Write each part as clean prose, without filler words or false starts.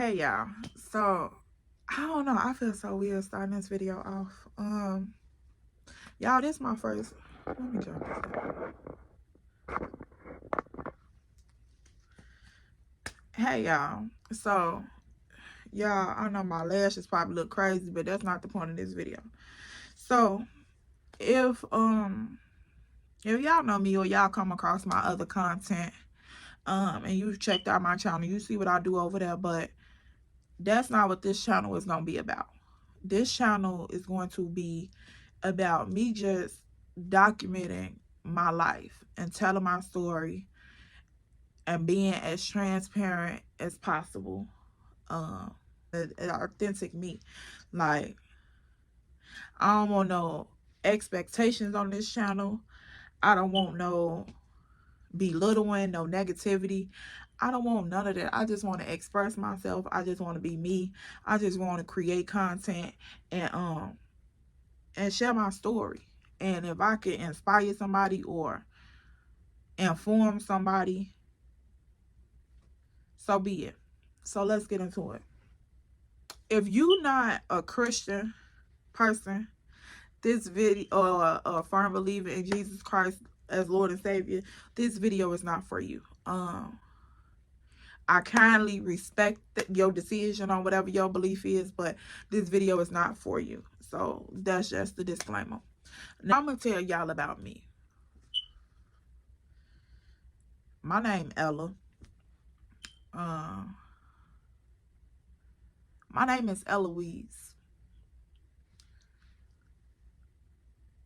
Hey y'all, so I don't know, I feel so weird starting this video off. Y'all, this my first, let me jump this down. Hey y'all, so y'all, I know my lashes probably look crazy, but that's not the point of this video. So if y'all know me or y'all come across my other content and you've checked out my channel, you see what I do over there, but that's not what this channel is going to be about. This channel is going to be about me just documenting my life and telling my story and being as transparent as possible. An authentic me. Like, I don't want no expectations on this channel. I don't want no belittling, no negativity. I don't want none of that. I just want to express myself. I just want to be me. I just want to create content and share my story. And if I can inspire somebody or inform somebody, so be it. So let's get into it. If you're not a Christian person, this video, or a firm believer in Jesus Christ as Lord and Savior, this video is not for you. I kindly respect your decision on whatever your belief is, but this video is not for you. So that's just the disclaimer. Now I'm going to tell y'all about me. My name Ella. My name is Eloise.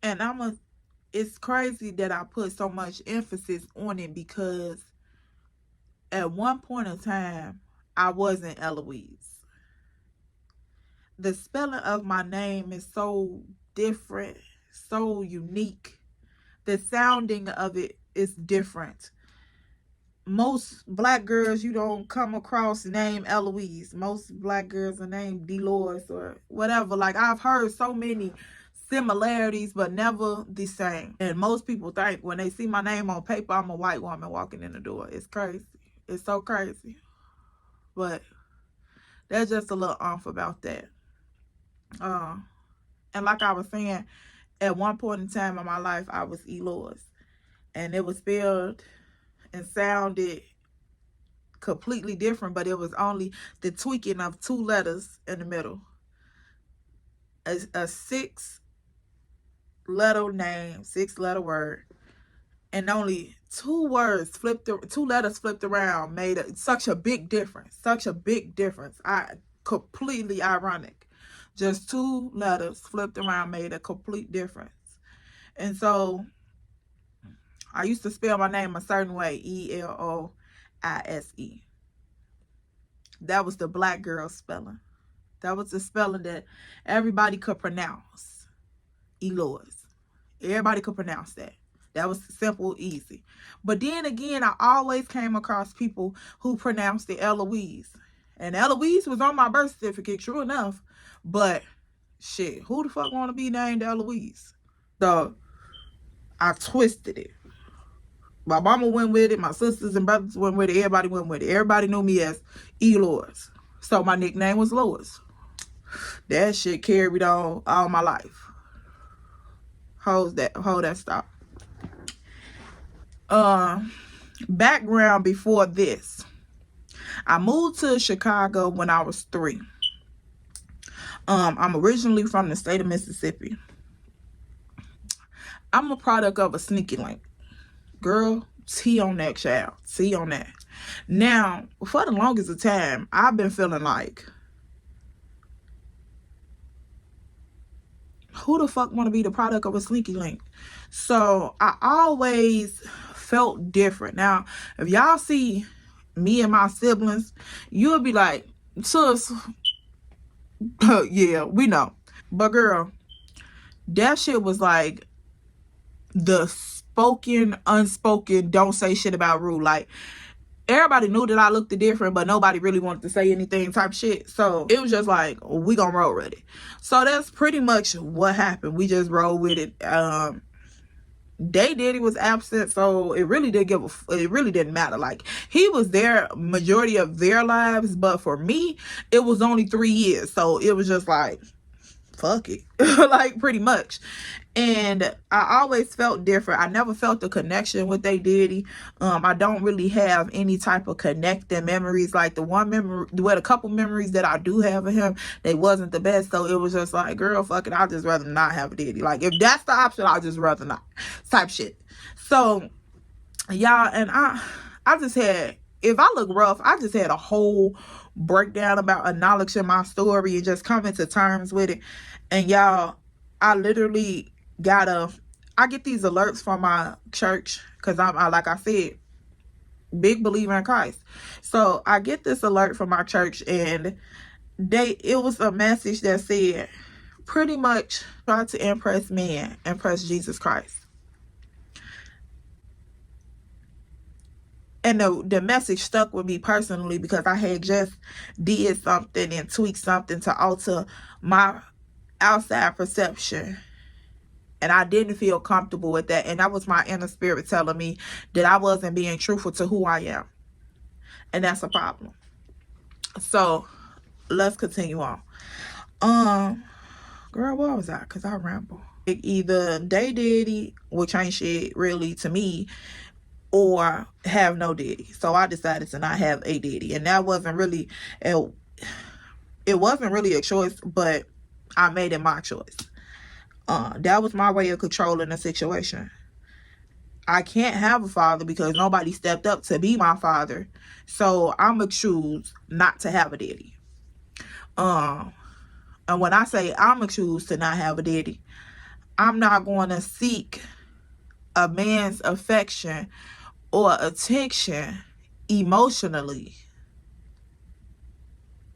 And it's crazy that I put so much emphasis on it because at one point in time, I wasn't Eloise. The spelling of my name is so different, so unique. The sounding of it is different. Most black girls, you don't come across the name Eloise. Most black girls are named Dolores or whatever. Like, I've heard so many similarities, but never the same. And most people think when they see my name on paper, I'm a white woman walking in the door. It's crazy. It's so crazy. But there's just a little about that. And like I was saying, at one point in time in my life, I was Eloise. And it was spelled and sounded completely different, but it was only the tweaking of 2 letters in the middle. A 6-letter name, 6-letter word, and only 2 letters flipped around made such a big difference. Such a big difference. Completely ironic. Just 2 letters flipped around made a complete difference. And so I used to spell my name a certain way, Eloise. That was the black girl spelling. That was the spelling that everybody could pronounce. Eloise. Everybody could pronounce that. That was simple, easy. But then again, I always came across people who pronounced it Eloise. And Eloise was on my birth certificate, true enough. But shit, who the fuck want to be named Eloise? So I twisted it. My mama went with it. My sisters and brothers went with it. Everybody went with it. Everybody knew me as Eloise. So my nickname was Lois. That shit carried on all my life. Hold that stop. Background before this. I moved to Chicago when I was 3. I'm originally from the state of Mississippi. I'm a product of a sneaky link. Girl, T on that, child. T on that. Now, for the longest of time, I've been feeling like, who the fuck want to be the product of a sneaky link? So I always felt different. Now, if y'all see me and my siblings, you'll be like, sis, yeah, we know. But girl, that shit was like the spoken, unspoken, don't say shit about rule. Like, everybody knew that I looked different, but nobody really wanted to say anything type shit. So it was just like, we gonna roll with it. So that's pretty much what happened. We just rolled with it. Day Daddy was absent, so it really didn't matter. Like, he was there majority of their lives, but for me, it was only 3 years, so it was just like, fuck it. Like, pretty much. And I always felt different. I never felt the connection with Day Daddy. I don't really have any type of connecting memories. Like, the couple memories that I do have of him, they wasn't the best. So it was just like, girl, fuck it, I'd just rather not have a daddy. Like, if that's the option, I'd just rather not, type shit. So y'all, and I just had, if I look rough, I just had a whole breakdown about acknowledging my story and just coming to terms with it. And y'all, I literally I get these alerts from my church, because I like I said, big believer in Christ. So I get this alert from my church, and it was a message that said, pretty much, try to impress men, impress Jesus Christ. And the message stuck with me personally, because I had just did something and tweaked something to alter my outside perception. And I didn't feel comfortable with that. And that was my inner spirit telling me that I wasn't being truthful to who I am. And that's a problem. So let's continue on. Girl, where was I? Because I ramble. Either Day Daddy, which ain't shit really to me, or have no daddy. So I decided to not have a daddy. And that wasn't really it wasn't really a choice, but I made it my choice. That was my way of controlling the situation. I can't have a father because nobody stepped up to be my father. So I'm going to choose not to have a daddy. And when I say I'm going to choose to not have a daddy, I'm not going to seek a man's affection or attention emotionally,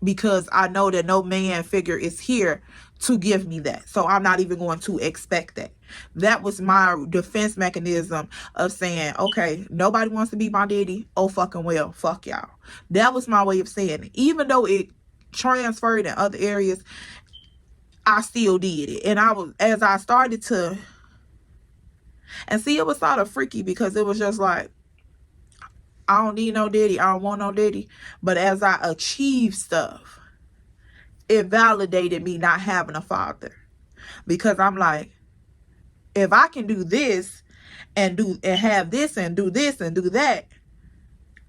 because I know that no man figure is here to give me that. So I'm not even going to expect that. That was my defense mechanism of saying, okay, nobody wants to be my daddy. Oh, fucking well, fuck y'all. That was my way of saying it. Even though it transferred in other areas, I still did it. And as I started to, and see, it was sort of freaky, because it was just like, I don't need no daddy. I don't want no daddy. But as I achieved stuff, it validated me not having a father. Because I'm like, if I can do this and have this and do this and do that,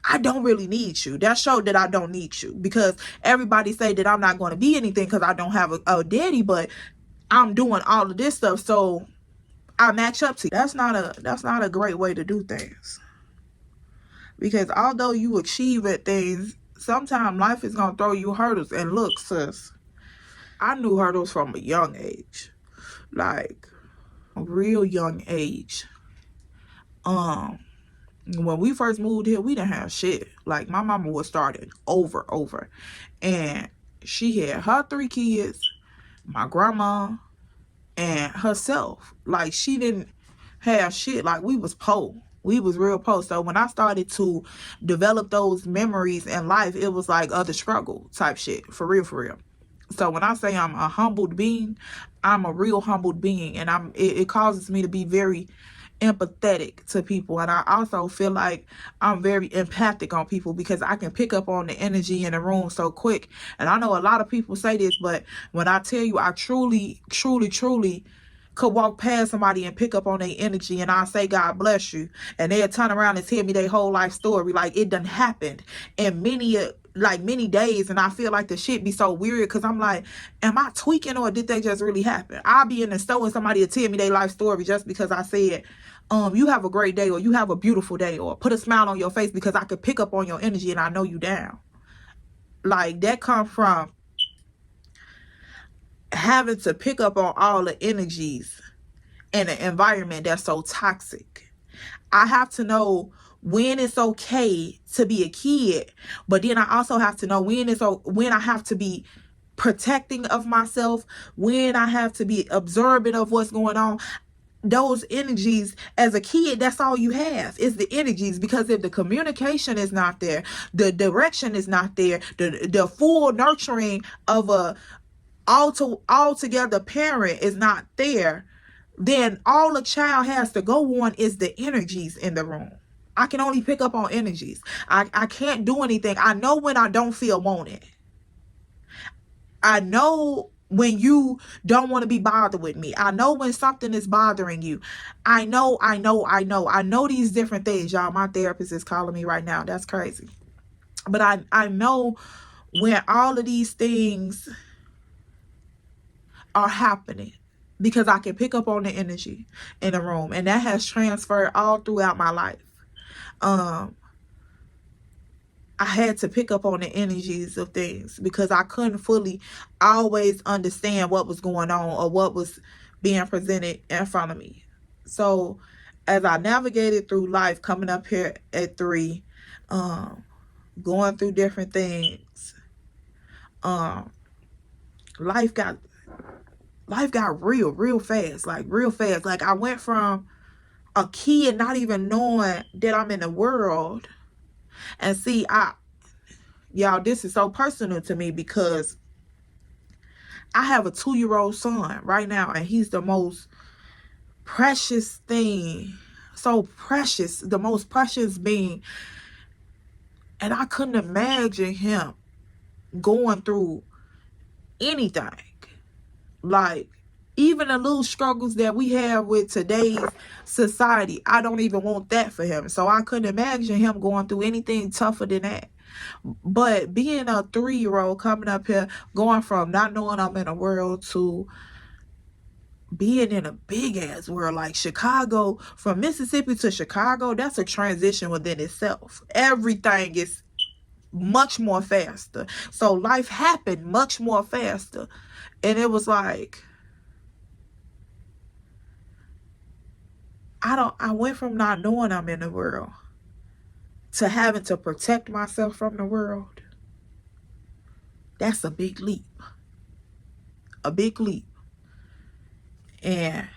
I don't really need you. That showed that I don't need you. Because everybody say that I'm not going to be anything because I don't have a daddy, but I'm doing all of this stuff, so I match up to you. That's not a great way to do things. Because although you achieve at things, sometimes life is going to throw you hurdles. And look, sis, I knew hurdles from a young age. Like, a real young age. When we first moved here, we didn't have shit. Like, my mama was starting over. And she had her 3 kids, my grandma, and herself. Like, she didn't have shit. Like, we was poor. We was real poor. So when I started to develop those memories in life, it was like other struggle type shit. For real. So when I say I'm a humbled being, I'm a real humbled being. And it causes me to be very empathetic to people. And I also feel like I'm very empathic on people, because I can pick up on the energy in the room so quick. And I know a lot of people say this, but when I tell you, I truly could walk past somebody and pick up on their energy, and I say, God bless you, and they'll turn around and tell me their whole life story. Like, it done happened in many days, and I feel like the shit be so weird, because I'm like, am I tweaking, or did they just really happen? I'll be in the store and somebody will tell me their life story just because I said, you have a great day, or you have a beautiful day, or put a smile on your face, because I could pick up on your energy and I know you down. Like, that comes from having to pick up on all the energies in an environment that's so toxic. I have to know when it's okay to be a kid, but then I also have to know when I have to be protecting of myself, when I have to be observant of what's going on. Those energies, as a kid, that's all you have is the energies, because if the communication is not there, the direction is not there, the full nurturing of a altogether parent is not there, then all a child has to go on is the energies in the room. I can only pick up on energies. I can't do anything. I know when I don't feel wanted. I know when you don't want to be bothered with me. I know when something is bothering you. I know these different things. Y'all, my therapist is calling me right now. That's crazy. But I know when all of these things are happening, because I can pick up on the energy in the room, and that has transferred all throughout my life. I had to pick up on the energies of things because I couldn't fully always understand what was going on or what was being presented in front of me. So as I navigated through life, coming up here at 3, going through different things, life got real fast, like real fast. Like I went from a kid not even knowing that I'm in the world. And see, y'all, this is so personal to me because I have a 2-year-old son right now, and he's the most precious thing. So precious, the most precious being. And I couldn't imagine him going through anything. Like, even the little struggles that we have with today's society, I don't even want that for him. So I couldn't imagine him going through anything tougher than that. But being a 3-year-old coming up here, going from not knowing I'm in a world to being in a big ass world like Chicago, from Mississippi to Chicago, that's a transition within itself. Everything is much more faster. So life happened much more faster. And it was like, I went from not knowing I'm in the world to having to protect myself from the world. That's a big leap. A big leap. And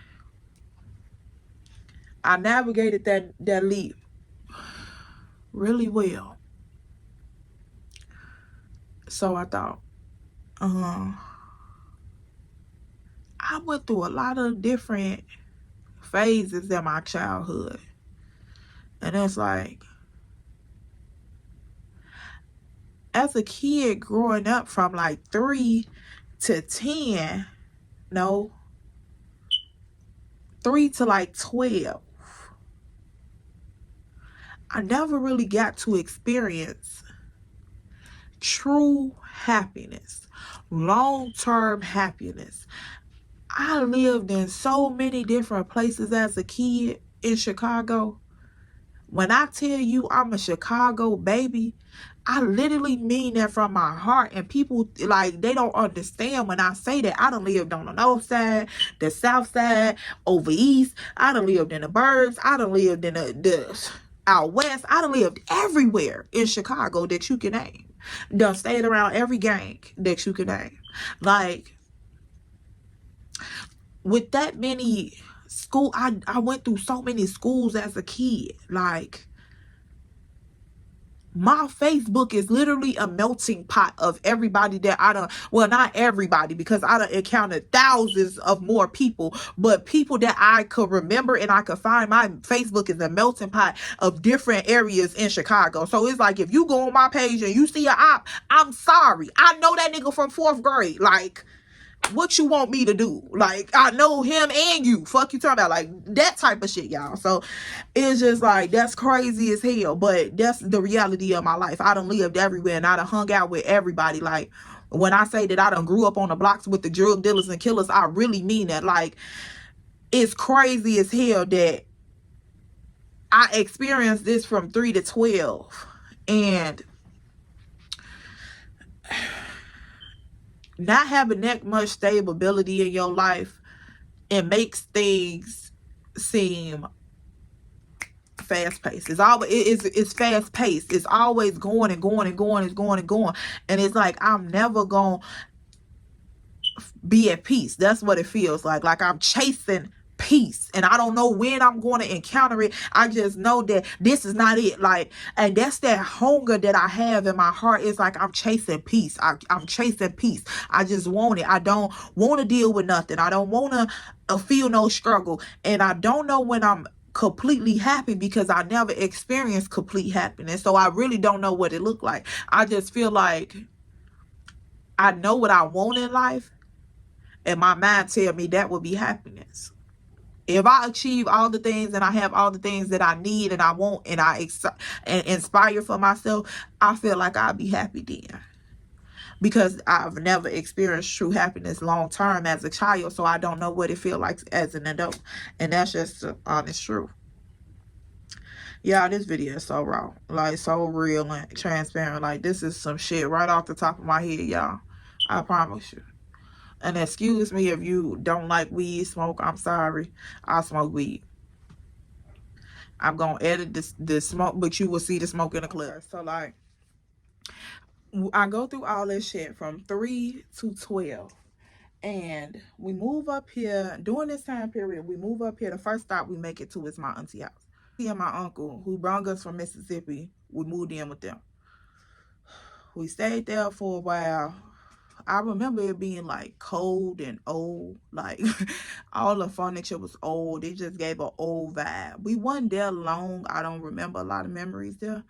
I navigated that leap really well. So I thought, I went through a lot of different phases in my childhood. And it's like, as a kid growing up from like 3 to 10, no, 3 to like 12, I never really got to experience true happiness, long-term happiness. I lived in so many different places as a kid in Chicago. When I tell you I'm a Chicago baby, I literally mean that from my heart. And people, like, they don't understand when I say that. I done lived on the north side, the south side, over east. I done lived in the burbs. I done lived in the out west. I done lived everywhere in Chicago that you can name. Done stayed around every gang that you can name. Like, with that many school, I went through so many schools as a kid. Like, my Facebook is literally a melting pot of everybody that I done, well, not everybody, because I done encountered thousands of more people, but people that I could remember and I could find. My Facebook is a melting pot of different areas in Chicago. So it's like, if you go on my page and you see an op, I'm sorry. I know that nigga from 4th grade. Like, what you want me to do? Like, I know him and you. Fuck you talking about? Like, that type of shit, y'all. So it's just like, that's crazy as hell, but that's the reality of my life. I done lived everywhere and I done hung out with everybody. Like, when I say that I done grew up on the blocks with the drug dealers and killers, I really mean that. Like, it's crazy as hell that I experienced this from 3 to 12. And not having that much stability in your life, it makes things seem fast paced. It's always it's fast paced. It's always going and going and going and going and going. And it's like, I'm never gonna be at peace. That's what it feels like. Like I'm chasing peace, and I don't know when I'm going to encounter it. I just know that this is not it. Like, and that's that hunger that I have in my heart. It's like I'm chasing peace. I'm chasing peace. I just want it. I don't want to deal with nothing. I don't want to feel no struggle, and I don't know when I'm completely happy because I never experienced complete happiness. So I really don't know what it looked like. I just feel like I know what I want in life, and my mind tell me that would be happiness. If I achieve all the things and I have all the things that I need and I want, and and inspire for myself, I feel like I'll be happy then. Because I've never experienced true happiness long term as a child, so I don't know what it feels like as an adult. And that's just the honest truth. Yeah, this video is so raw, like so real and transparent. Like, this is some shit right off the top of my head, y'all. I promise you. And excuse me if you don't like weed smoke. I'm sorry. I smoke weed. I'm gonna edit this smoke, but you will see the smoke in the clip. So like, I go through all this shit from 3 to 12. And we move up here during this time period. We move up here. The first stop we make it to is my auntie house. Me and my uncle, who brought us from Mississippi, we moved in with them. We stayed there for a while. I remember it being like cold and old. Like, all the furniture was old. It just gave an old vibe. We wasn't there long. I don't remember a lot of memories there.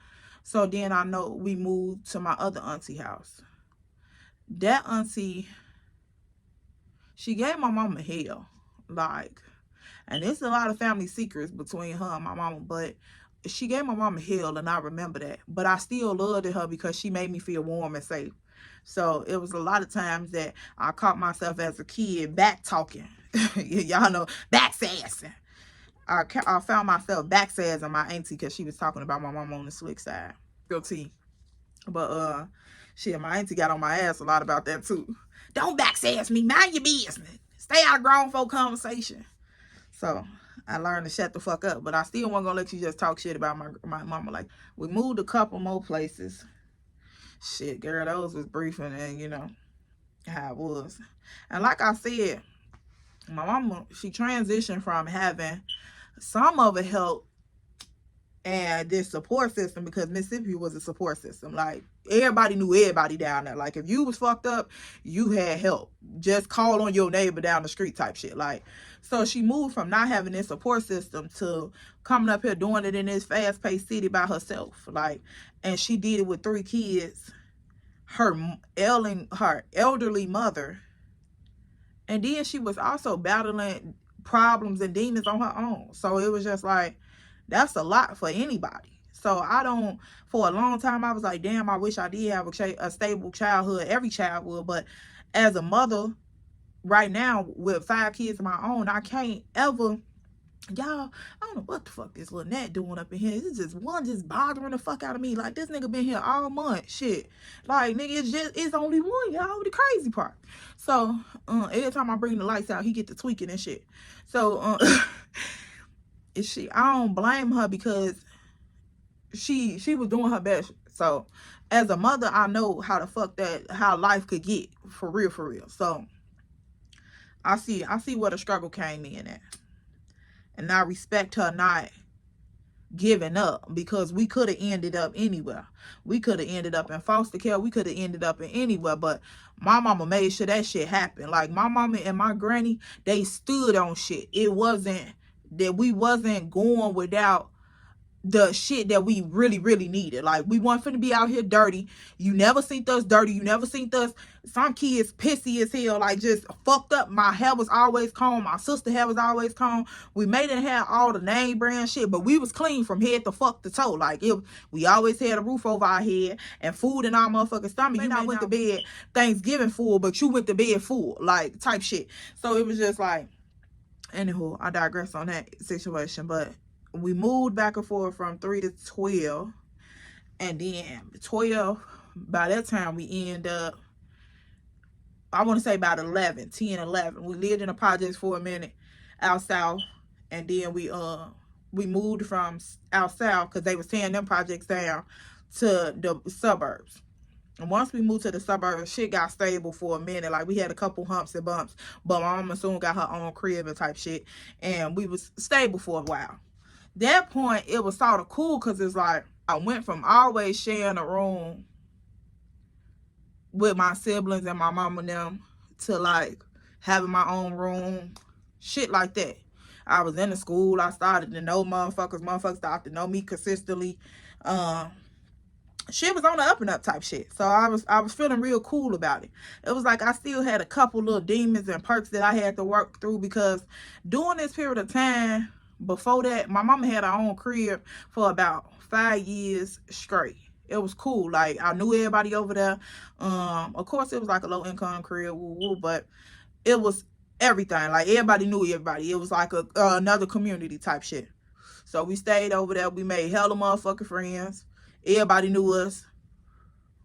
So then I know we moved to my other auntie house. That auntie, she gave my mama hell. Like, and there's a lot of family secrets between her and my mama, but she gave my mama hell, and I remember that. But I still loved her because she made me feel warm and safe. So it was a lot of times that I caught myself as a kid back talking. Y'all know, back sassing. I found myself back sassing my auntie because she was talking about my mama on the slick side. Guilty. But shit, my auntie got on my ass a lot about that too. Don't back sass me. Mind your business. Stay out of grown folk conversation. So I learned to shut the fuck up. But I still wasn't gonna let you just talk shit about my mama. Like, we moved a couple more places. Shit, girl, those was briefing, and you know how it was. And like I said, my mama, she transitioned from having some of it help and this support system, because Mississippi was a support system. Like, everybody knew everybody down there. Like, if you was fucked up, you had help. Just call on your neighbor down the street type shit. Like, so she moved from not having this support system to coming up here doing it in this fast-paced city by herself. Like, and she did it with 3 kids, her elderly mother, and then she was also battling problems and demons on her own. So it was just like, that's a lot for anybody. So for a long time, I was like, damn, I wish I did have a stable childhood. Every child would. But as a mother, right now, with 5 kids of my own, I can't ever, y'all, I don't know what the fuck this little Nat doing up in here. It's just one just bothering the fuck out of me. Like, this nigga been here all month. Shit. Like, nigga, it's only one, y'all. The crazy part. So, every time I bring the lights out, he get to tweaking and shit. So, I don't blame her, because she was doing her best. So as a mother, I know how life could get, for real. So I see where the struggle came in at, and I respect her not giving up, because we could have ended up anywhere. We could have ended up in foster care. We could have ended up in anywhere. But my mama made sure that shit happened. Like, my mama and my granny, they stood on shit. It wasn't that we wasn't going without the shit that we really needed. Like, we weren't finna be out here dirty. You never seen us dirty. You never seen us, some kids pissy as hell, like just fucked up. My hair was always combed. My sister hair was always combed. We made it have all the name brand shit, but we was clean from head to fuck to toe. Like, we always had a roof over our head and food in our motherfucking stomach. You not went to bed Thanksgiving full, but you went to bed full, like, type shit. So it was just like, anywho, I digress on that situation. But we moved back and forth from 3 to 12. And then 12, by that time, we end up, I want to say about 11. We lived in the projects for a minute out south. And then we moved from out south, because they was tearing them projects down, to the suburbs. And once we moved to the suburbs, shit got stable for a minute. Like, we had a couple humps and bumps, but my mama soon got her own crib and type shit, and we was stable for a while. That point, it was sort of cool, because it's like, I went from always sharing a room with my siblings and my mom and them to like having my own room, shit like that. I was in the school. I started to know motherfuckers. Motherfuckers started to know me consistently. Shit was on the up and up type shit. So I was feeling real cool about it. It was like I still had a couple little demons and perks that I had to work through, because during this period of time before that, my mama had her own crib for about 5 years straight. It was cool. Like, I knew everybody over there. Of course, it was like a low income crib, but it was everything. Like, everybody knew everybody. It was like another community type shit. So we stayed over there. We made hella motherfucking friends. Everybody knew us.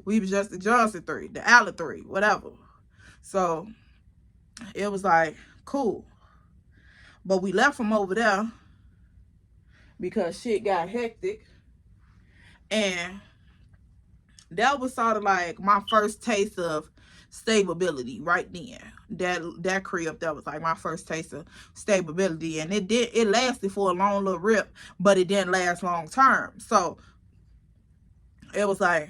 We was just the Johnson 3, the Allen 3, whatever. So it was like cool. But we left from over there because shit got hectic. And that was sort of like my first taste of stability right then. That crib, that was like my first taste of stability. And it lasted for a long little rip, but it didn't last long term. So it was like,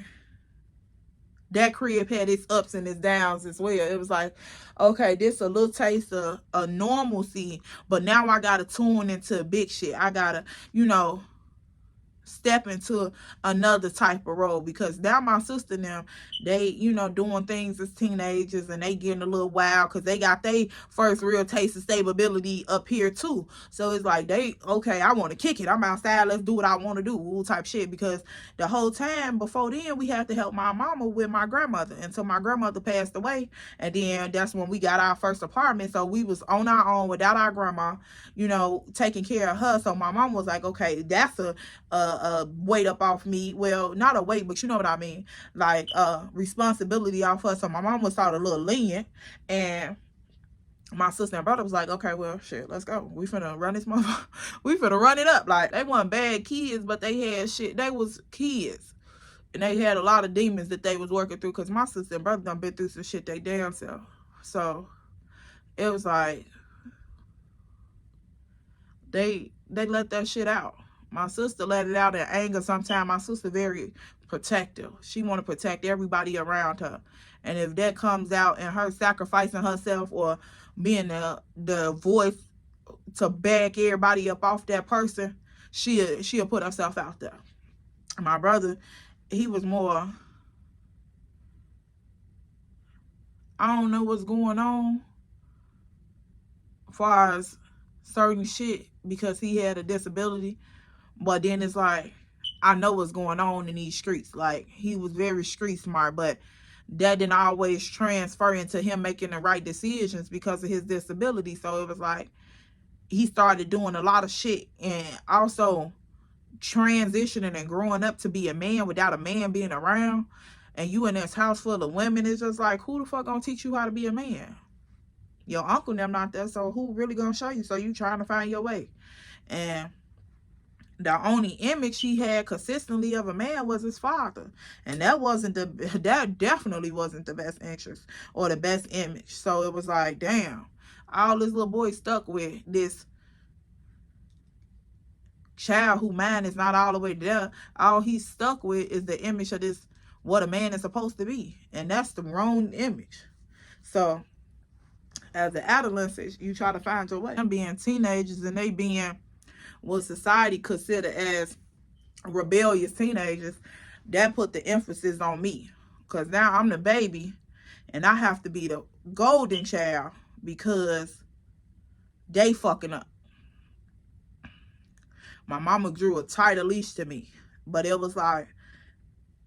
that crib had its ups and its downs as well. It was like, okay, this a little taste of a normalcy, but now I gotta tune into big shit. I gotta, step into another type of role, because now my sister and them, they doing things as teenagers, and they getting a little wild because they got their first real taste of stability up here too. So it's like, okay, I want to kick it, I'm outside, let's do what I want to do type shit. Because the whole time before then, we had to help my mama with my grandmother until my grandmother passed away, and then that's when we got our first apartment. So we was on our own without our grandma, taking care of her. So my mom was like, okay, that's a weight up off me. Well, not a weight, but you know what I mean, like responsibility off her. So my mom was sort of a little lenient, and my sister and brother was like, okay, well, shit, let's go. We finna run this motherfucker. We finna run it up. Like, they weren't bad kids, but they had shit. They was kids, and they had a lot of demons that they was working through, because my sister and brother done been through some shit they damn self. So it was like, they let that shit out. My sister let it out in anger sometimes. My sister very protective. She want to protect everybody around her. And if that comes out in her sacrificing herself or being the voice to back everybody up off that person, she'll put herself out there. My brother, he was more, I don't know what's going on as far as certain shit, because he had a disability. But then it's like, I know what's going on in these streets. Like, he was very street smart, but that didn't always transfer into him making the right decisions because of his disability. So it was like, he started doing a lot of shit, and also transitioning and growing up to be a man without a man being around. And you in this house full of women, it's just like, who the fuck gonna teach you how to be a man? Your uncle and them not there, so who really gonna show you? So you trying to find your way. And the only image he had consistently of a man was his father, and that definitely wasn't the best interest or the best image. So it was like, damn, all this little boy stuck with this child who mind is not all the way there. All he's stuck with is the image of this, what a man is supposed to be, and that's the wrong image. So as an adolescent, you try to find your way. Them being teenagers, and they being what society consider as rebellious teenagers, that put the emphasis on me, because now I'm the baby and I have to be the golden child because they fucking up. My mama drew a tighter leash to me, but it was like,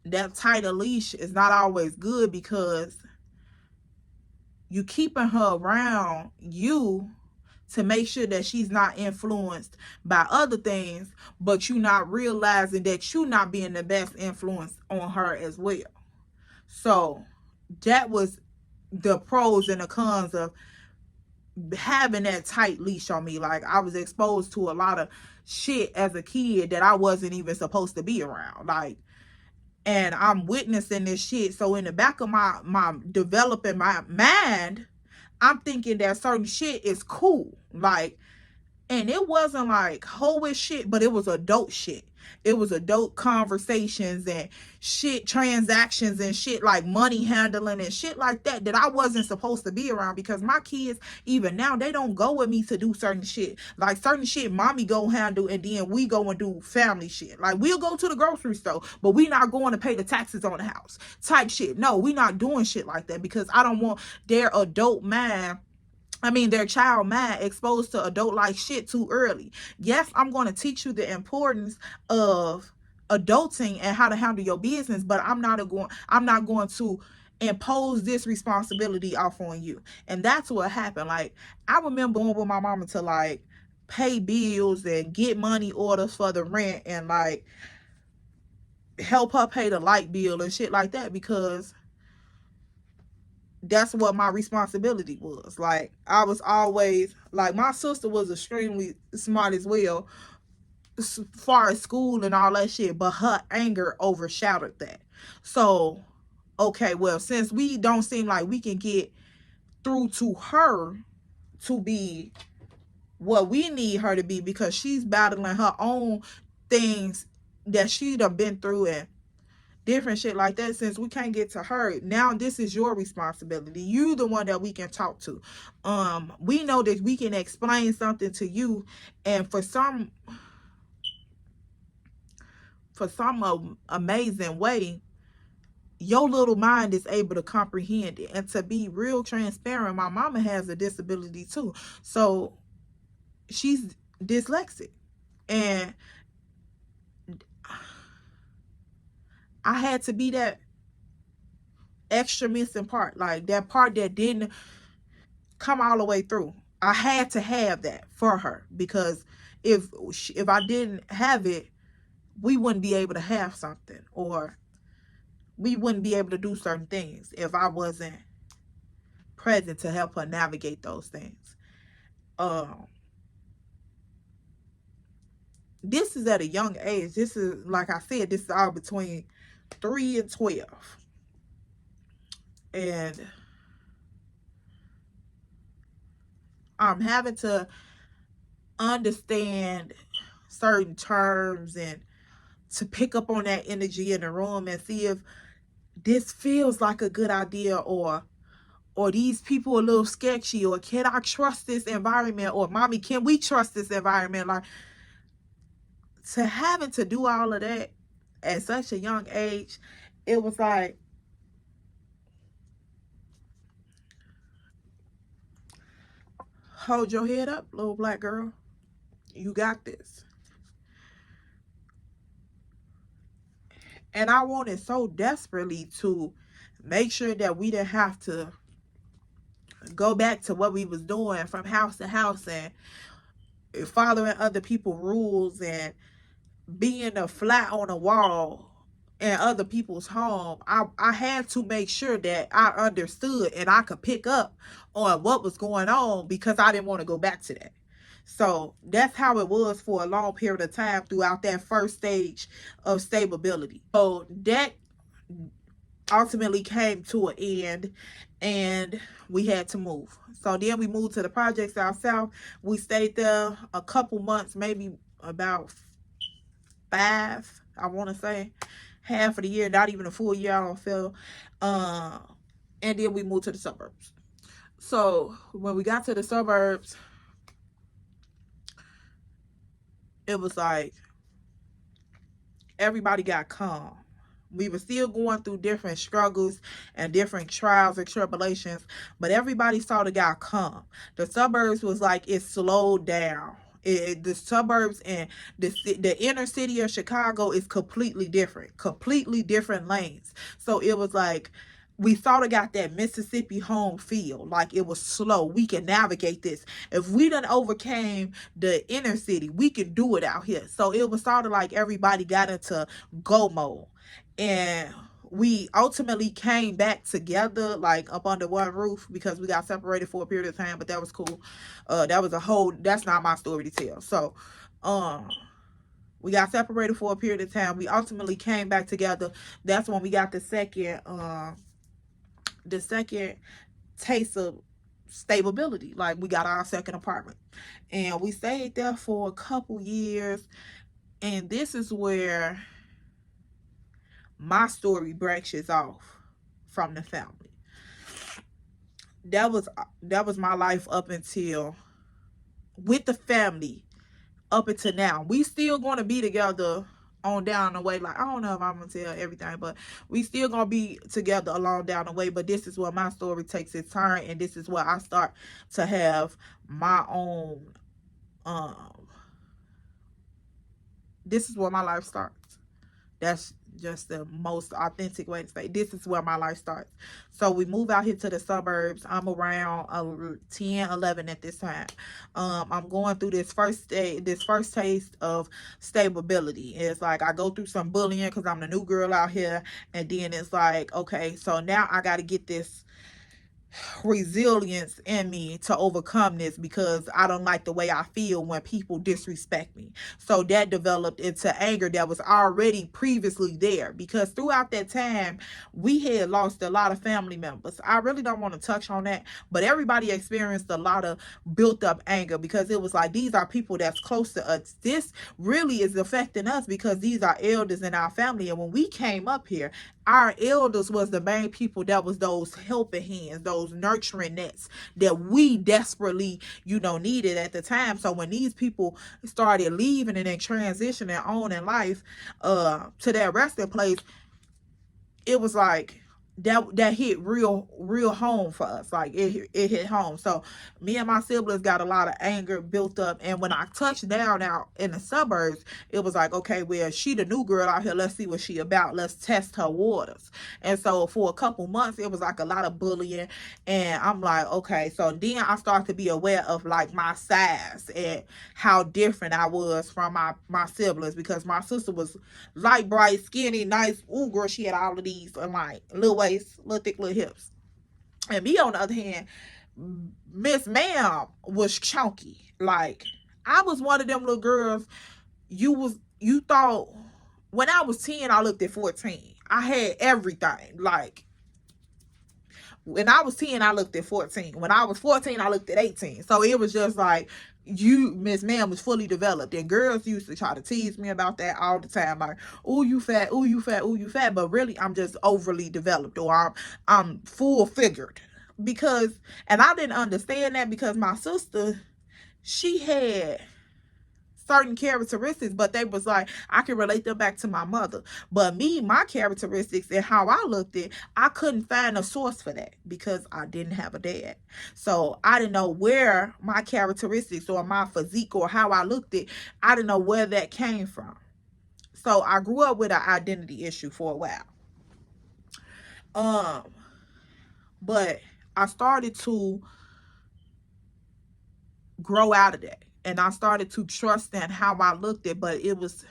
that tighter leash is not always good, because you keeping her around you to make sure that she's not influenced by other things, but you not realizing that you not being the best influence on her as well. So that was the pros and the cons of having that tight leash on me. Like, I was exposed to a lot of shit as a kid that I wasn't even supposed to be around. Like, and I'm witnessing this shit. So in the back of my developing my mind, I'm thinking that certain shit is cool. Like, and it wasn't like hoish shit, but it was adult shit. It was adult conversations and shit, transactions and shit, like money handling and shit like that, that I wasn't supposed to be around, because my kids, even now, they don't go with me to do certain shit. Like certain shit mommy go handle, and then we go and do family shit. Like we'll go to the grocery store, but we not going to pay the taxes on the house type shit. No, we not doing shit like that, because I don't want their adult mind, their child mind exposed to adult like shit too early. Yes, I'm going to teach you the importance of adulting and how to handle your business, but I'm not going to impose this responsibility off on you. And that's what happened. Like, I remember going with my mama to like pay bills and get money orders for the rent, and like help her pay the light bill and shit like that, because that's what my responsibility was. Like, I was always like, my sister was extremely smart as well, as far as school and all that shit, but her anger overshadowed that. So, okay, well, since we don't seem like we can get through to her to be what we need her to be, because she's battling her own things that she done been through and different shit like that, since we can't get to her, now this is your responsibility. You the one that we can talk to. We know that we can explain something to you, and for some amazing way, your little mind is able to comprehend it. And to be real transparent, my mama has a disability too, so she's dyslexic, and I had to be that extra missing part, like that part that didn't come all the way through. I had to have that for her, because if I didn't have it, we wouldn't be able to have something, or we wouldn't be able to do certain things if I wasn't present to help her navigate those things. This is at a young age. This is, like I said, this is all between 3 and 12. And I'm having to understand certain terms and to pick up on that energy in the room and see if this feels like a good idea, or these people a little sketchy, or can I trust this environment, or mommy, can we trust this environment? Like, to having to do all of that at such a young age, it was like, hold your head up, little black girl. You got this. And I wanted so desperately to make sure that we didn't have to go back to what we was doing from house to house and following other people's rules and being a fly on a wall in other people's home. I had to make sure that I understood and I could pick up on what was going on, because I didn't want to go back to that. So that's how it was for a long period of time throughout that first stage of stability. So that ultimately came to an end, and we had to move. So then we moved to the projects out south. We stayed there a couple months, maybe about 5, I want to say, half of the year, not even a full year, I don't feel. And then we moved to the suburbs. So when we got to the suburbs, it was like everybody got calm. We were still going through different struggles and different trials and tribulations, but everybody sort of got calm. The suburbs was like, it slowed down. The suburbs and the inner city of Chicago is completely different lanes. So it was like, we sort of got that Mississippi home feel. Like, it was slow. We can navigate this. If we done overcame the inner city, we can do it out here. So it was sort of like everybody got into go mode. And we ultimately came back together, like up under one roof, because we got separated for a period of time, but that was cool. That's not my story to tell. So, We got separated for a period of time. We ultimately came back together. That's when we got the second taste of stability. Like, we got our second apartment, and we stayed there for a couple years. And this is where my story branches off from the family. That was my life up until, with the family, up until now. We still gonna be together on down the way. Like, I don't know if I'm gonna tell everything, but we still gonna be together along down the way. But this is where my story takes its turn, and this is where I start to have my own this is where my life starts. That's just the most authentic way to say, this is where my life starts. So we move out here to the suburbs. I'm around 10, 11 at this time. I'm going through this first taste of stability. It's like I go through some bullying because I'm the new girl out here, and then it's like, okay, so now I got to get this resilience in me to overcome this, because I don't like the way I feel when people disrespect me. So that developed into anger that was already previously there, because throughout that time we had lost a lot of family members. I really don't want to touch on that, but everybody experienced a lot of built up anger, because it was like, these are people that's close to us. This really is affecting us because these are elders in our family. And when we came up here, our elders was the main people that was those helping hands, those nurturing nets that we desperately, needed at the time. So when these people started leaving and then transitioning on in life to that resting place, it was like that hit real home for us. Like, it hit home. So me and my siblings got a lot of anger built up, and when I touched down out in the suburbs, it was like, okay, well, she the new girl out here, let's see what she about, let's test her waters. And so for a couple months it was like a lot of bullying, and I'm like, okay. So then I started to be aware of like my size and how different I was from my siblings, because my sister was light, bright, skinny, nice. Ooh, girl, she had all of these, like, little waist, little thick, little hips. And me, on the other hand, Miss Ma'am was chunky. Like, I was one of them little girls. You thought when I was 10, I looked at 14. I had everything. Like, when I was 10, I looked at 14. When I was 14, I looked at 18. So it was just like, Miss Ma'am was fully developed. And girls used to try to tease me about that all the time. Like, oh, you fat, oh, you fat, oh, you fat. But really, I'm just overly developed, or I'm full figured. And I didn't understand that, because my sister, she had certain characteristics, but they was like, I can relate them back to my mother. But me, my characteristics and how I looked at, I couldn't find a source for that, because I didn't have a dad. So I didn't know where my characteristics or my physique or how I looked at, I didn't know where that came from. So I grew up with an identity issue for a while. But I started to grow out of that, and I started to trust in how I looked at, but it was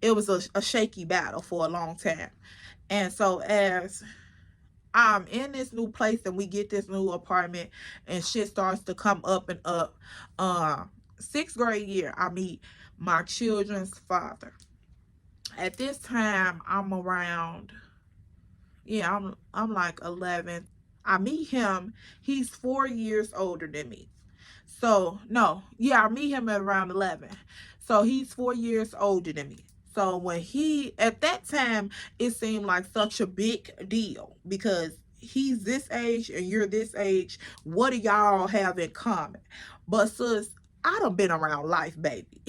a shaky battle for a long time. And so as I'm in this new place and we get this new apartment and shit starts to come up and up, sixth grade year, I meet my children's father. At this time, I'm around, I'm like 11. I meet him. He's 4 years older than me. So, no, I meet him at around 11. So he's 4 years older than me. So at that time, it seemed like such a big deal, because he's this age and you're this age. What do y'all have in common? But sis, I done been around life, baby.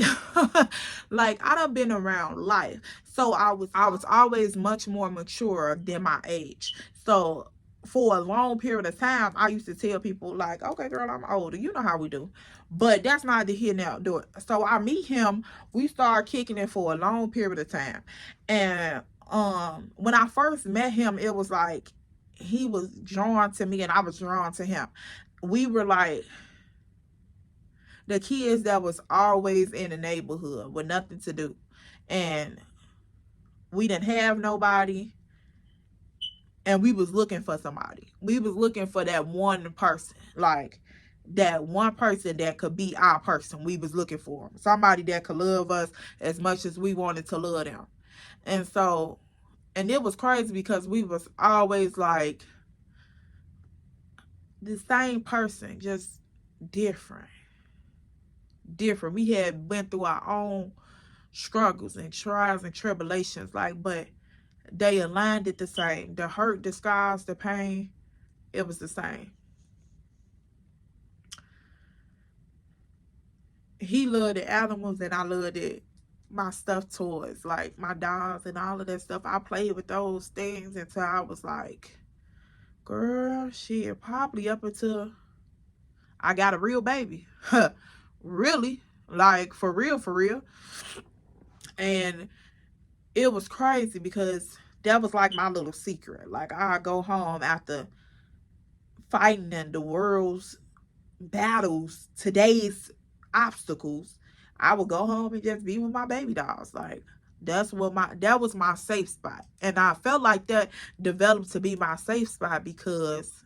Like, I done been around life. So I was always much more mature than my age. So for a long period of time, I used to tell people like, okay, girl, I'm older. You know how we do. But that's not the here now do it. So I meet him. We start kicking it for a long period of time. And when I first met him, it was like he was drawn to me and I was drawn to him. We were like the kids that was always in the neighborhood with nothing to do. And we didn't have nobody. And we was looking for somebody. We was looking for that one person. Like, that one person that could be our person. We was looking for somebody that could love us as much as we wanted to love them. And so, and it was crazy because we was always like the same person, just different. We had went through our own struggles and trials and tribulations, like, but they aligned it the same. The hurt, the scars, the pain, it was the same. He loved the animals and I loved it, my stuffed toys, like my dolls and all of that stuff. I played with those things until I was like, girl, shit, probably up until I got a real baby. Really, like for real. And it was crazy because that was like my little secret. Like I go home after fighting in the world's battles, today's obstacles. I would go home and just be with my baby dolls. Like that was my safe spot. And I felt like that developed to be my safe spot because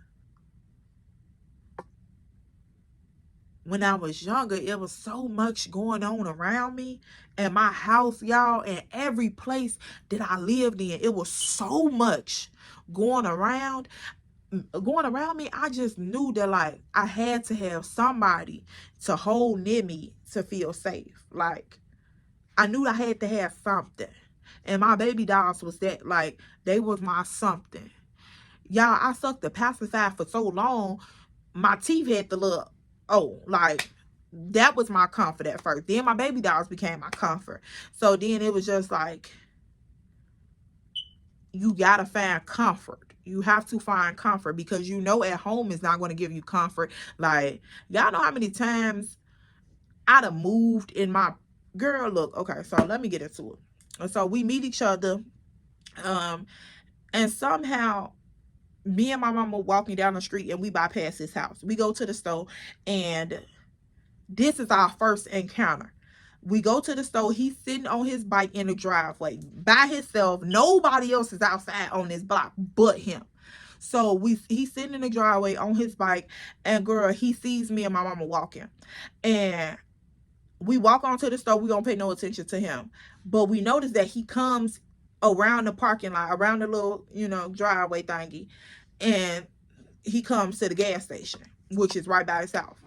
when I was younger, it was so much going on around me and my house, y'all, and every place that I lived in. It was so much going around me. I just knew that like I had to have somebody to hold near me to feel safe. Like I knew I had to have something. And my baby dolls was that. Like they was my something. Y'all, I sucked the pacifier for so long, my teeth had to look, oh, like that was my comfort at first. Then my baby dolls became my comfort. So then it was just like, you gotta find comfort. You have to find comfort because you know at home is not going to give you comfort. Like, y'all know how many times I'd have moved in my, girl, look, okay, so let me get into it. And so we meet each other, and somehow me and my mama walking down the street and we bypass his house. We go to the store and this is our first encounter. We go to the store. He's sitting on his bike in the driveway by himself. Nobody else is outside on this block but him. So he's sitting in the driveway on his bike, and girl, he sees me and my mama walking. And we walk onto the store. We don't pay no attention to him. But we notice that he comes around the parking lot, around the little, driveway thingy. And he comes to the gas station, which is right by his house.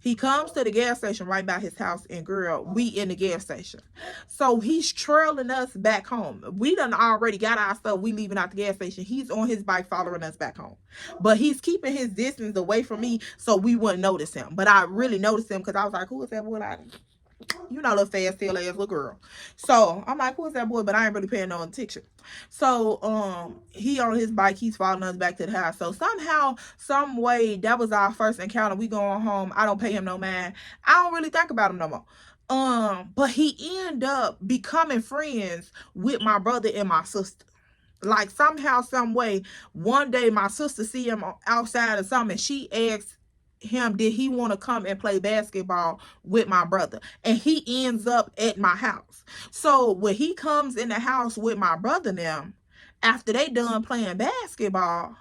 He comes to the gas station right by his house, and girl, we in the gas station. So he's trailing us back home. We done already got our stuff. We leaving out the gas station. He's on his bike following us back home. But he's keeping his distance away from me so we wouldn't notice him. But I really noticed him because I was like, who is that boy? Little fast tail ass little girl. So I'm like, who is that boy? But I ain't really paying no attention. So he on his bike, he's following us back to the house. So somehow, some way, that was our first encounter. We going home. I don't pay him no mind. I don't really think about him no more. But he ended up becoming friends with my brother and my sister. Like somehow, some way, one day my sister see him outside or something, and she asked him, did he want to come and play basketball with my brother? And he ends up at my house. So when he comes in the house with my brother now, after they done playing basketball,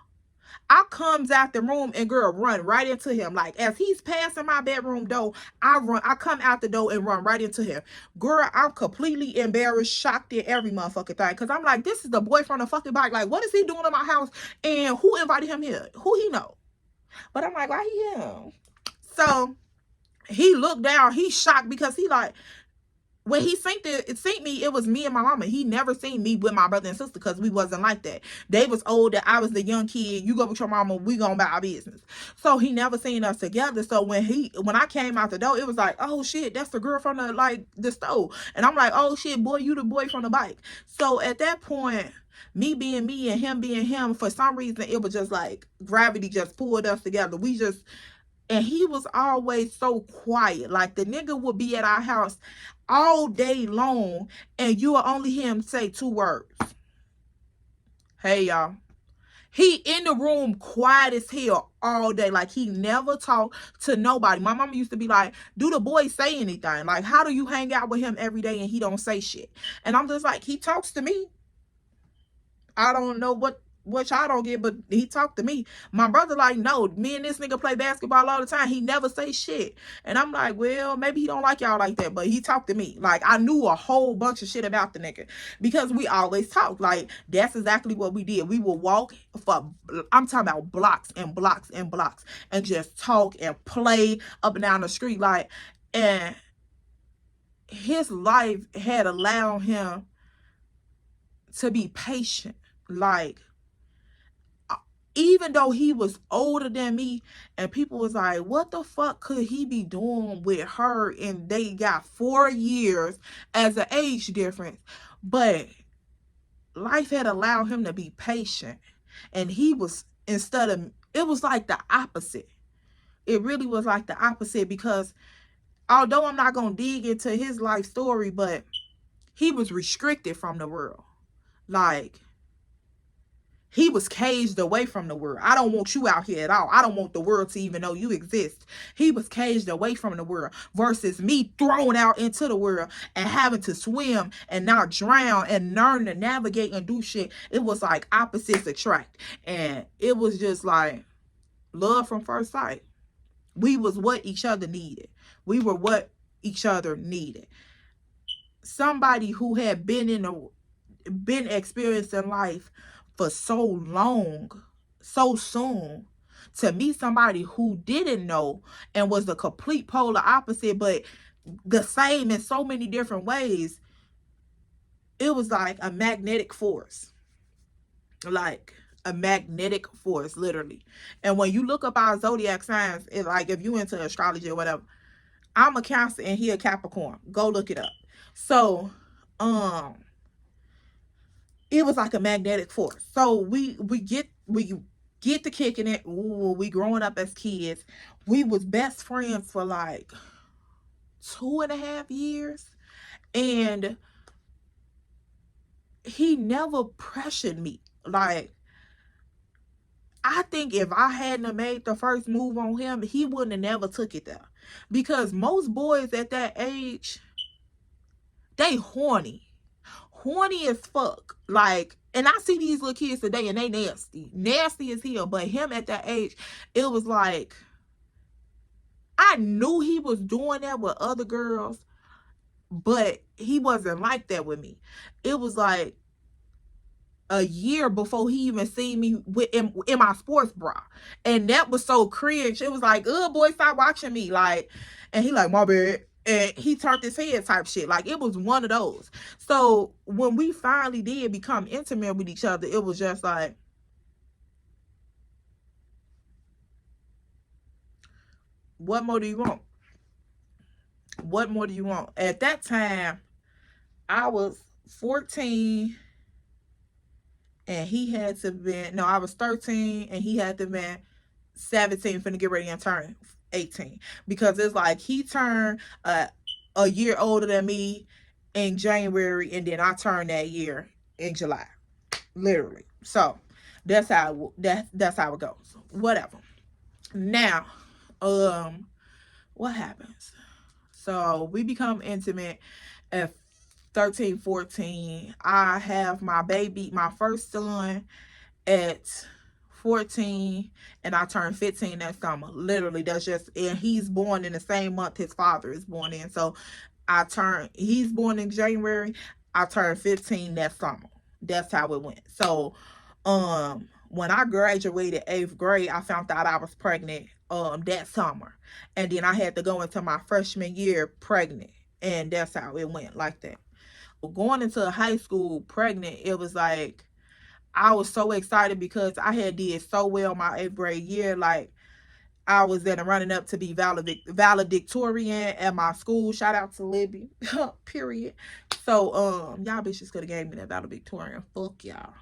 I comes out the room and girl run right into him. Like as he's passing my bedroom door, I come out the door and run right into him. Girl, I'm completely embarrassed, shocked in every motherfucking thing. Cause I'm like, this is the boy from the fucking bike. Like, what is he doing in my house? And who invited him here? Who he know? But I'm like, why he here? So he looked down. He's shocked because he like, when he seen me, it was me and my mama. He never seen me with my brother and sister because we wasn't like that. They was older. I was the young kid. You go with your mama. We gonna buy our business. So he never seen us together. So when I came out the door, it was like, oh shit, that's the girl from the stove. And I'm like, oh shit, boy, you the boy from the bike. So at that point, me being me and him being him, for some reason, it was just like gravity just pulled us together. And he was always so quiet. Like the nigga would be at our house all day long and you will only hear him say 2 words. Hey, y'all. He in the room quiet as hell all day. Like he never talked to nobody. My mama used to be like, do the boy say anything? Like, how do you hang out with him every day and he don't say shit? And I'm just like, he talks to me. I don't know what which I don't get, but he talked to me. My brother like, no, me and this nigga play basketball all the time. He never say shit. And I'm like, well, maybe he don't like y'all like that, but he talked to me. Like, I knew a whole bunch of shit about the nigga because we always talk. Like, that's exactly what we did. We would walk for, I'm talking about blocks and blocks and blocks, and just talk and play up and down the street. Like, and his life had allowed him to be patient. Like, even though he was older than me, and people was like, what the fuck could he be doing with her? And they got 4 years as an age difference. But life had allowed him to be patient. And he was, instead of, it was like the opposite. It really was like the opposite, because although I'm not going to dig into his life story, but he was restricted from the world. Like, he was caged away from the world. I don't want you out here at all. I don't want the world to even know you exist. He was caged away from the world versus me thrown out into the world and having to swim and not drown and learn to navigate and do shit. It was like opposites attract. And it was just like love from first sight. We was what each other needed. We were what each other needed. Somebody who had been experiencing life for so long, so soon, to meet somebody who didn't know and was the complete polar opposite, but the same in so many different ways, it was like a magnetic force. Like a magnetic force, literally. And when you look up our zodiac signs, it's like, if you into astrology or whatever, I'm a Cancer and he a Capricorn. Go look it up. So, it was like a magnetic force. So we get to kicking it. Ooh, we growing up as kids. We was best friends for like 2.5 years. And he never pressured me. Like, I think if I hadn't made the first move on him, he wouldn't have never took it there. Because most boys at that age, they horny as fuck. Like, and I see these little kids today and they nasty as hell. But him at that age, it was like, I knew he was doing that with other girls, but he wasn't like that with me. It was like a year before he even seen me in my sports bra, and that was so cringe. It was like, oh boy, stop watching me. Like, and he like, my bad. And he turned his head type shit. Like, it was one of those. So when we finally did become intimate with each other, it was just like, what more do you want? What more do you want? At that time, I was 14 and he had to been, no, I was 13 and he had to been 17, finna get ready and turn 18. Because it's like, he turned a year older than me in January, and then I turned that year in July, literally. So that's how it goes. Whatever. Now, what happens? So we become intimate at 13, 14. I have my baby, my first son, at 14, and I turned 15 that summer. Literally, that's just, and he's born in the same month his father is born in. So he's born in January, I turned 15 that summer. That's how it went. So when I graduated 8th grade, I found out I was pregnant that summer. And then I had to go into my freshman year pregnant. And that's how it went, like that. Going into high school pregnant, it was like, I was so excited because I had did so well my 8th grade year. Like, I was in a running up to be valedictorian at my school. Shout out to Libby. Period. So y'all bitches could have gave me that valedictorian. Fuck y'all.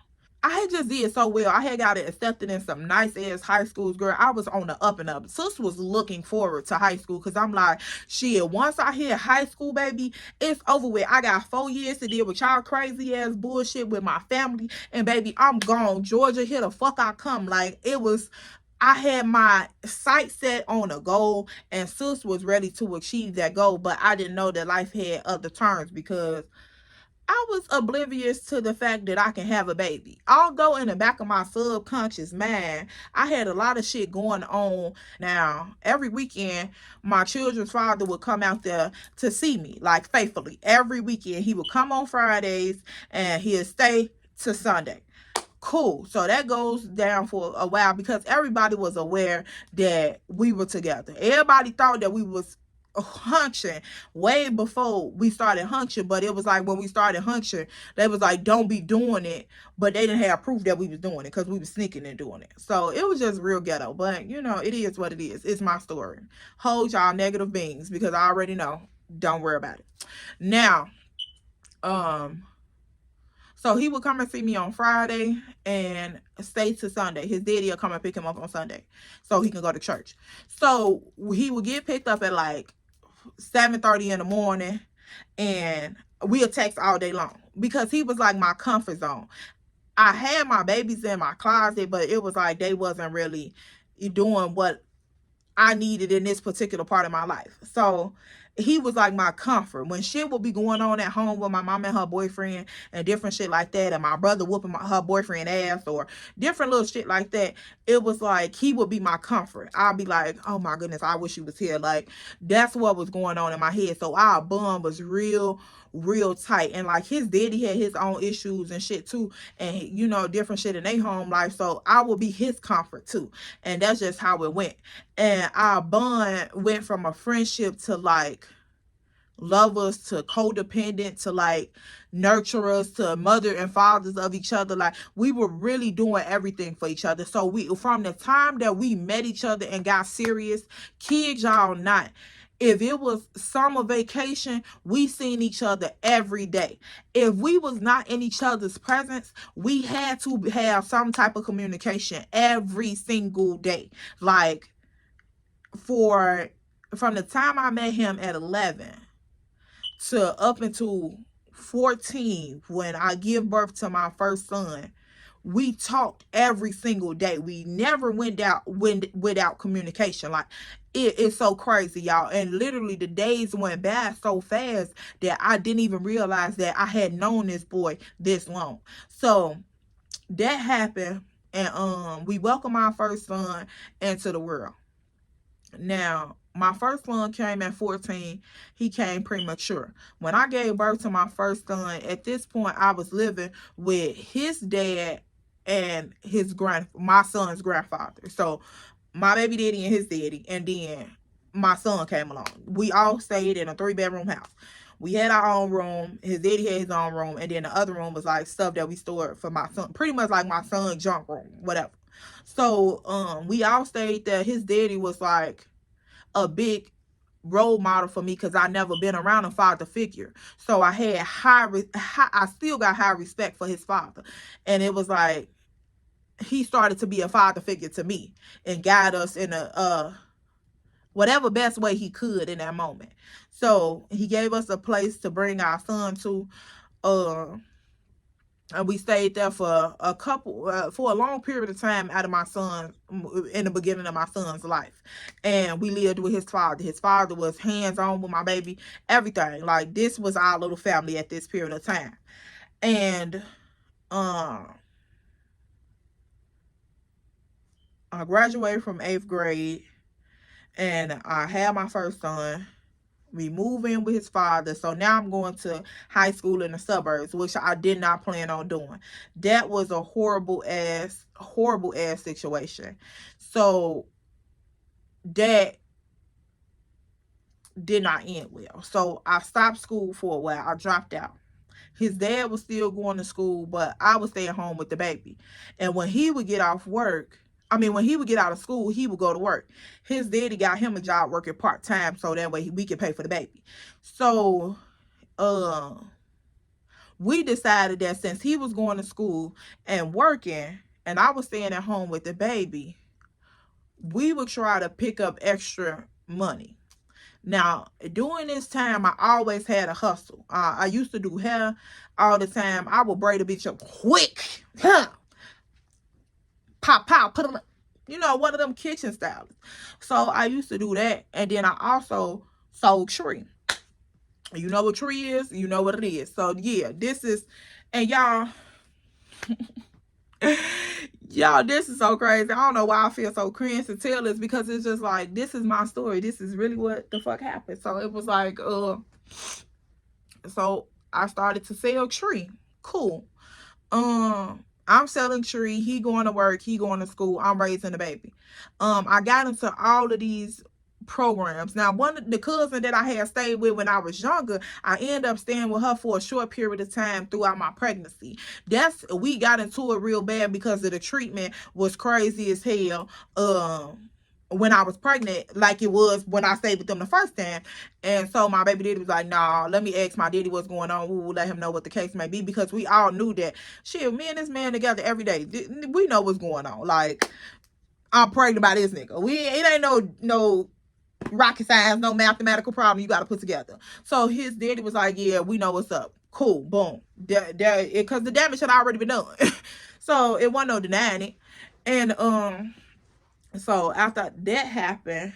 I had just did so well. I had got it accepted in some nice ass high schools, girl. I was on the up and up. Sis was looking forward to high school, because I'm like, shit, once I hit high school, baby, it's over with. I got 4 years to deal with y'all crazy ass bullshit with my family, and baby, I'm gone. Georgia, here the fuck I come. Like, it was, I had my sight set on a goal, and sis was ready to achieve that goal, but I didn't know that life had other turns, because I was oblivious to the fact that I can have a baby. Although in the back of my subconscious mind, I had a lot of shit going on. Now, every weekend, my children's father would come out there to see me, like faithfully. Every weekend, he would come on Fridays and he'd stay to Sunday. Cool. So that goes down for a while because everybody was aware that we were together. Everybody thought that we was hunching way before we started hunching, but it was like when we started hunching, they was like, don't be doing it, but they didn't have proof that we was doing it because we was sneaking and doing it. So it was just real ghetto, but you know, it is what it is. It's my story. Hold y'all negative beings because I already know. Don't worry about it. Now, so he would come and see me on Friday and stay to Sunday. His daddy will come and pick him up on Sunday so he can go to church. So he would get picked up at like 7:30 in the morning, and we'll text all day long because he was like my comfort zone. I had my babies in my closet, but it was like they wasn't really doing what I needed in this particular part of my life. So he was like my comfort. When shit would be going on at home with my mom and her boyfriend and different shit like that, and my brother whooping her boyfriend ass or different little shit like that, it was like he would be my comfort. I'd be like, oh my goodness, I wish he was here. Like, that's what was going on in my head. So our bond was real tight. And like his daddy had his own issues and shit too, and you know, different shit in their home life. So I would be his comfort too. And that's just how it went. And our bond went from a friendship to like lovers to codependent to like nurturers to mother and fathers of each other. Like we were really doing everything for each other. So we, from the time that we met each other and got serious, kid y'all not, if it was summer vacation, we seen each other every day. If we was not in each other's presence, we had to have some type of communication every single day. Like from the time I met him at 11 to up until 14, when I give birth to my first son, we talked every single day. We never went without communication. Like it's so crazy, y'all. And literally the days went by so fast that I didn't even realize that I had known this boy this long. So that happened, and we welcomed our first son into the world. Now, my first son came at 14. He came premature. When I gave birth to my first son, at this point, I was living with his dad and my son's grandfather. So my baby daddy and his daddy, and then my son came along. We all stayed in a 3-bedroom house. We had our own room. His daddy had his own room, and then the other room was like stuff that we stored for my son, pretty much like my son's junk room, whatever. So we all stayed there. His daddy was like a big role model for me because I never been around a father figure. So I had I still got high respect for his father, and it was like he started to be a father figure to me and guide us in a whatever best way he could in that moment. So he gave us a place to bring our son to, and we stayed there for for a long period of time out of my son, in the beginning of my son's life. And we lived with his father. His father was hands-on with my baby, everything. Like, this was our little family at this period of time. And I graduated from 8th grade, and I had my first son. We move in with his father. So now I'm going to high school in the suburbs, which I did not plan on doing. That was a horrible ass situation. So that did not end well. So I stopped school for a while. I dropped out. His dad was still going to school, but I was staying home with the baby. And when he would get off work, when he would get out of school, he would go to work. His daddy got him a job working part-time so that way we could pay for the baby. So, we decided that since he was going to school and working, and I was staying at home with the baby, we would try to pick up extra money. Now, during this time, I always had a hustle. I used to do hair all the time. I would braid a bitch up quick. Pop, put them, one of them kitchen stylists. So I used to do that. And then I also sold tree. You know what tree is, you know what it is. So yeah, this is, and y'all, y'all, this is so crazy. I don't know why I feel so cringe to tell this, because it's just like, this is my story. This is really what the fuck happened. So it was like, so I started to sell tree. Cool. I'm selling tree. He going to work. He going to school. I'm raising the baby. I got into all of these programs. Now, one of the cousin that I had stayed with when I was younger, I ended up staying with her for a short period of time throughout my pregnancy. We got into it real bad because of the treatment was crazy as hell. When I was pregnant, like it was when I stayed with them the first time. And so my baby daddy was like, nah, let me ask my daddy what's going on. We will let him know what the case may be, because we all knew that, shit, me and this man together every day. We know what's going on. Like, I'm pregnant by this nigga. It ain't no rocket science, no mathematical problem you got to put together. So his daddy was like, yeah, we know what's up. Cool, boom. Because the damage had already been done. So it wasn't no denying it. And so after that happened,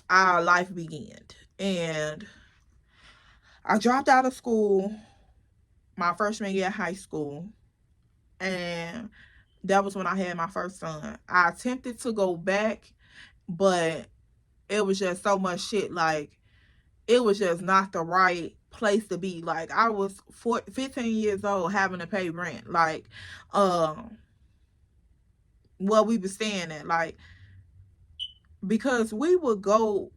our life began. And I dropped out of school my freshman year of high school. And that was when I had my first son. I attempted to go back, but it was just so much shit. Like, it was just not the right place to be. Like, I was 15 years old having to pay rent. Like, what we were staying at. Like, because we would go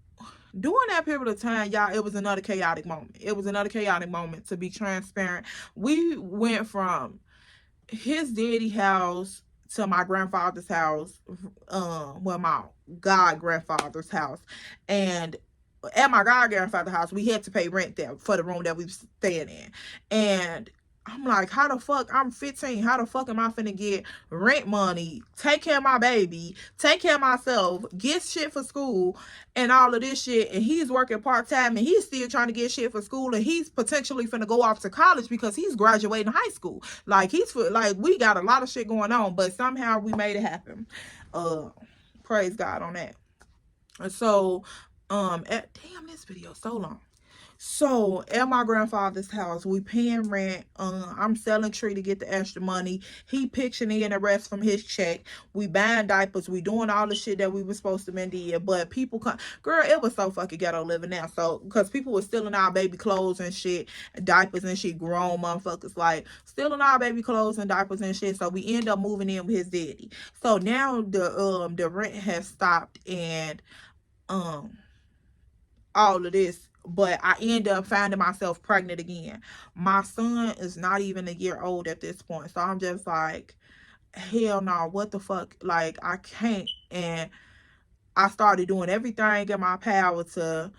during that period of time, y'all, it was another chaotic moment. It was another chaotic moment, to be transparent. We went from his daddy house to my grandfather's house, my god grandfather's house. And at my god grandfather's house, we had to pay rent there for the room that we were staying in. And I'm like, how the fuck? I'm 15. How the fuck am I finna get rent money, take care of my baby, take care of myself, get shit for school, and all of this shit? And he's working part time, and he's still trying to get shit for school, and he's potentially finna go off to college because he's graduating high school. Like, we got a lot of shit going on, but somehow we made it happen. Praise God on that. So, damn, this video so long. So at my grandfather's house, we paying rent. I'm selling tree to get the extra money. He pitching in the rest from his check. We buying diapers. We doing all the shit that we were supposed to been did. But people come, girl, it was so fucking ghetto living now. So, because people were stealing our baby clothes and shit, diapers and shit, grown motherfuckers, like, stealing our baby clothes and diapers and shit. So we end up moving in with his daddy. So now the rent has stopped, and all of this, but I end up finding myself pregnant again. My son is not even a year old at this point. So I'm just like, hell no, what the fuck? Like, I can't. And I started doing everything in my power to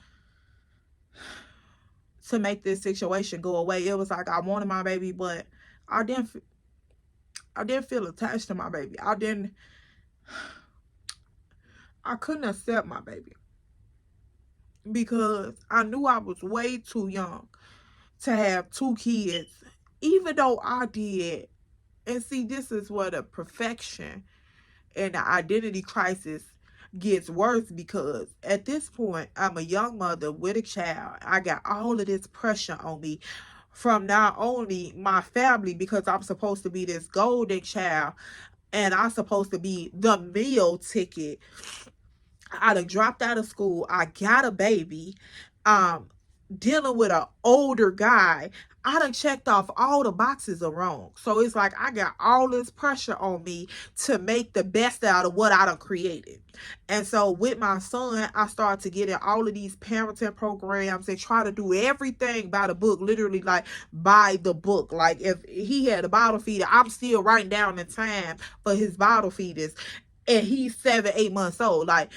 make this situation go away. It was like I wanted my baby, but I didn't feel attached to my baby. I couldn't accept my baby, because I knew I was way too young to have 2 kids, even though I did. And see, this is where the perfection and the identity crisis gets worse, because at this point, I'm a young mother with a child. I got all of this pressure on me from not only my family, because I'm supposed to be this golden child and I'm supposed to be the meal ticket. I done dropped out of school. I got a baby. Dealing with an older guy. I done checked off all the boxes are wrong. So it's like I got all this pressure on me to make the best out of what I done created. And so with my son, I started to get in all of these parenting programs and try to do everything by the book, literally like by the book. Like, if he had a bottle feeder, I'm still writing down the time for his bottle feeders. And he's 7, 8 months old. Like,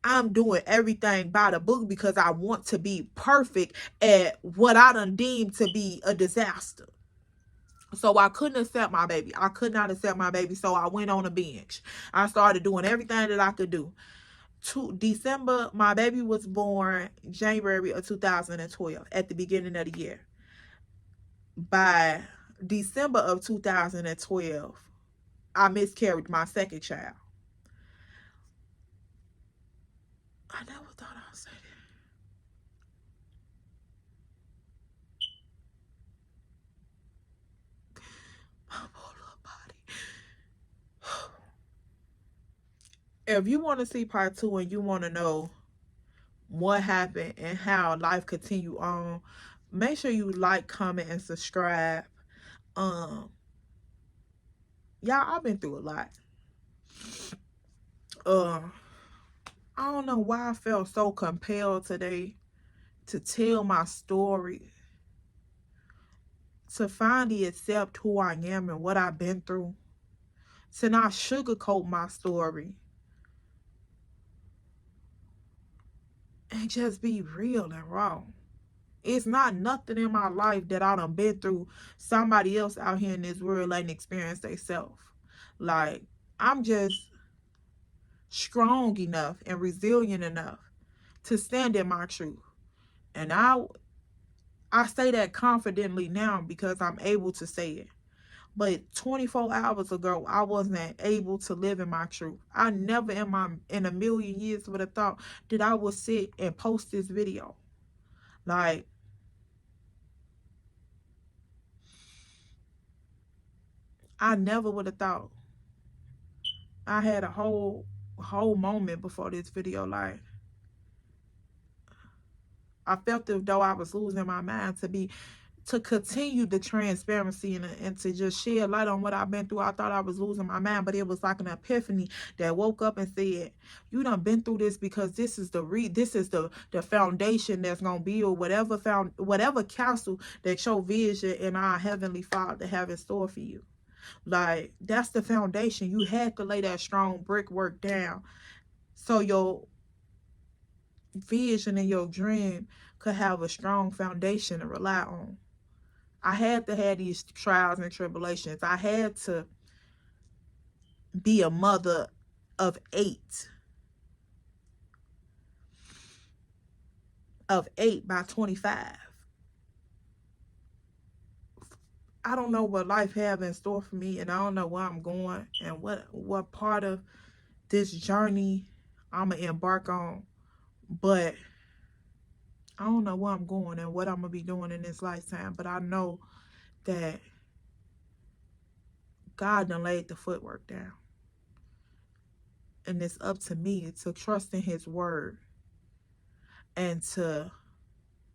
I'm doing everything by the book because I want to be perfect at what I done deemed to be a disaster. So I couldn't accept my baby. I could not accept my baby. So I went on a binge. I started doing everything that I could do. December, my baby was born January of 2012, at the beginning of the year. By December of 2012, I miscarried my second child. I never thought I'd say that. If you want to see part 2 and you want to know what happened and how life continue on, make sure you like, comment, and subscribe. Um, y'all, I've been through a lot. Uh, I don't know why I felt so compelled today to tell my story, to finally accept who I am and what I've been through, to not sugarcoat my story, and just be real and raw. It's not nothing in my life that I done been through somebody else out here in this world ain't experienced themselves. Like, I'm just strong enough and resilient enough to stand in my truth. And I say that confidently now because I'm able to say it. But 24 hours ago, I wasn't able to live in my truth. I never in a million years would have thought that I would sit and post this video. Like, I never would have thought. I had a whole moment before this video. Like, I felt as though I was losing my mind to continue the transparency and to just shed light on what I've been through. I thought I was losing my mind, but it was like an epiphany that woke up and said, you done been through this because this is the foundation that's gonna build whatever castle that your vision and our heavenly Father have in store for you. Like, that's the foundation. You had to lay that strong brickwork down so your vision and your dream could have a strong foundation to rely on. I had to have these trials and tribulations. I had to be a mother of eight by 25. I don't know what life have in store for me, and I don't know where I'm going and what part of this journey I'm gonna embark on, but I don't know where I'm going and what I'm gonna be doing in this lifetime. But I know that God done laid the footwork down, and it's up to me to trust in his word and to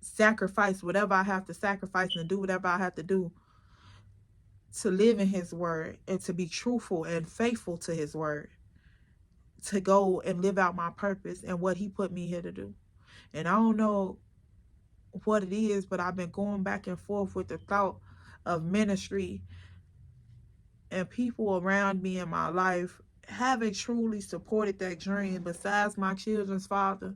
sacrifice whatever I have to sacrifice and do whatever I have to do to live in his word and to be truthful and faithful to his word, to go and live out my purpose and what he put me here to do. And I don't know what it is, but I've been going back and forth with the thought of ministry and people around me in my life haven't truly supported that dream besides my children's father.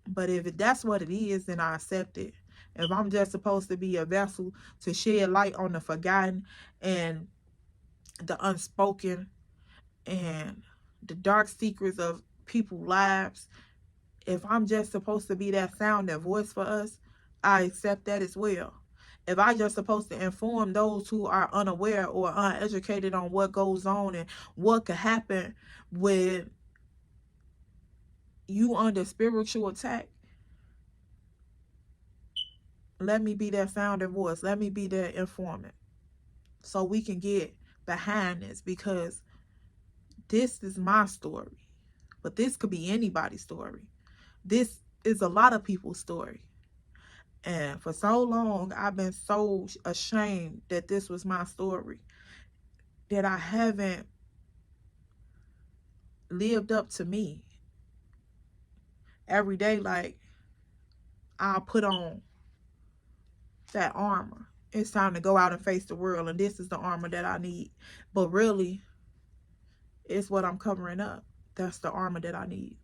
But if that's what it is, then I accept it. If I'm just supposed to be a vessel to shed light on the forgotten and the unspoken and the dark secrets of people's lives, if I'm just supposed to be that sound, that voice for us, I accept that as well. If I just supposed to inform those who are unaware or uneducated on what goes on and what could happen when you under spiritual attack, let me be that sound and voice. Let me be that informant so we can get behind this, because this is my story. But this could be anybody's story. This is a lot of people's story. And for so long, I've been so ashamed that this was my story that I haven't lived up to me. Every day, like, I'll put on that armor. It's time to go out and face the world, and this is the armor that I need. But really, it's what I'm covering up. That's the armor that I need.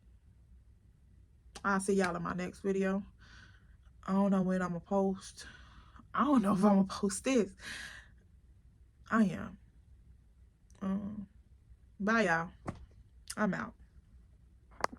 I'll see y'all in my next video. I don't know when I'm going to post. I don't know if I'm going to post this. I am. Bye, y'all. I'm out.